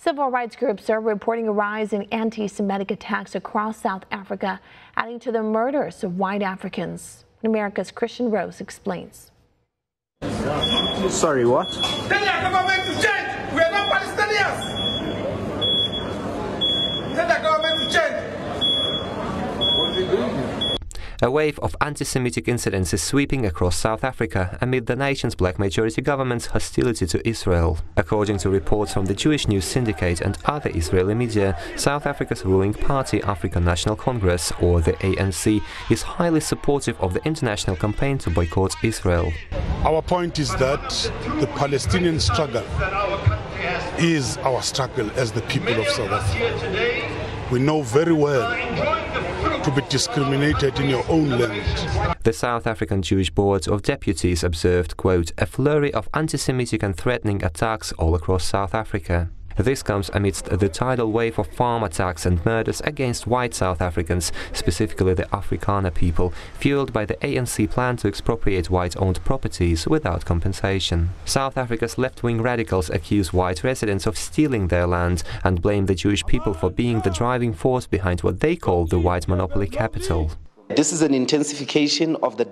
Civil rights groups are reporting a rise in anti-Semitic attacks across South Africa, adding to the murders of white Africans. America's Kristian Rouz explains. Sorry, what? Tell the government to change. We are not Palestinians. Tell the government to change. What are they doing here? A wave of anti-Semitic incidents is sweeping across South Africa amid the nation's black majority government's hostility to Israel. According to reports from the Jewish News Syndicate and other Israeli media, South Africa's ruling party, African National Congress, or the ANC, is highly supportive of the international campaign to boycott Israel. Our point is that the Palestinian struggle is our struggle as the people of South Africa. We know very well to be discriminated in your own land. The South African Jewish Board of Deputies observed, quote, a flurry of anti-Semitic and threatening attacks all across South Africa. This comes amidst the tidal wave of farm attacks and murders against white South Africans, specifically the Afrikaner people, fueled by the ANC plan to expropriate white-owned properties without compensation. South Africa's left-wing radicals accuse white residents of stealing their land and blame the Jewish people for being the driving force behind what they call the white monopoly capital. This is an intensification of the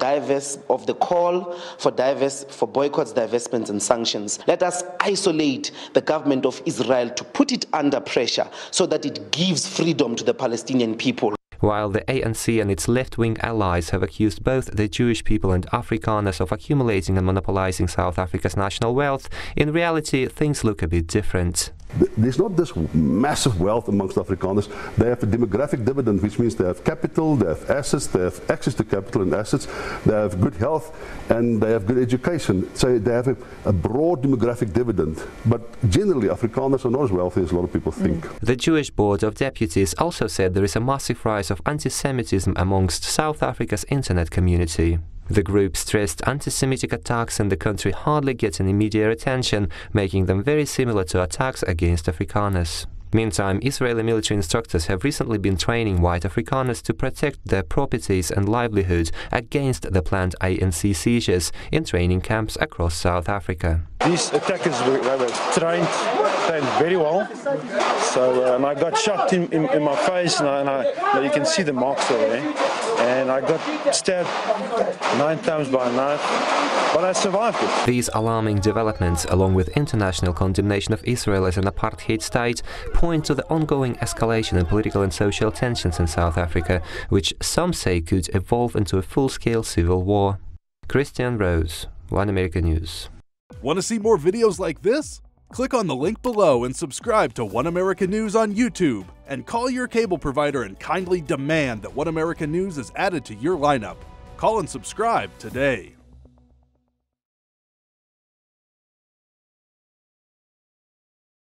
call for boycotts, divestments and sanctions. Let us isolate the government of Israel to put it under pressure so that it gives freedom to the Palestinian people. While the ANC and its left-wing allies have accused both the Jewish people and Afrikaners of accumulating and monopolizing South Africa's national wealth, in reality things look a bit different. There's not this massive wealth amongst Afrikaners. They have a demographic dividend, which means they have capital, they have assets, they have access to capital and assets, they have good health, and they have good education. So they have a broad demographic dividend. But generally, Afrikaners are not as wealthy as a lot of people think. The Jewish Board of Deputies also said there is a massive rise of anti-Semitism amongst South Africa's internet community. The group stressed anti-Semitic attacks in the country hardly get any media attention, making them very similar to attacks against Afrikaners. Meantime, Israeli military instructors have recently been training white Afrikaners to protect their properties and livelihood against the planned ANC seizures in training camps across South Africa. These attackers were trained very well. So and I got shot in my face, and you can see the marks over there. And I got stabbed 9 times by a knife, but I survived it. These alarming developments, along with international condemnation of Israel as an apartheid state, point to the ongoing escalation in political and social tensions in South Africa, which some say could evolve into a full-scale civil war. Kristian, Rouz, One America News. Want to see more videos like this? Click on the link below and subscribe to One America News on YouTube, and call your cable provider and kindly demand that One America News is added to your lineup. Call and subscribe today.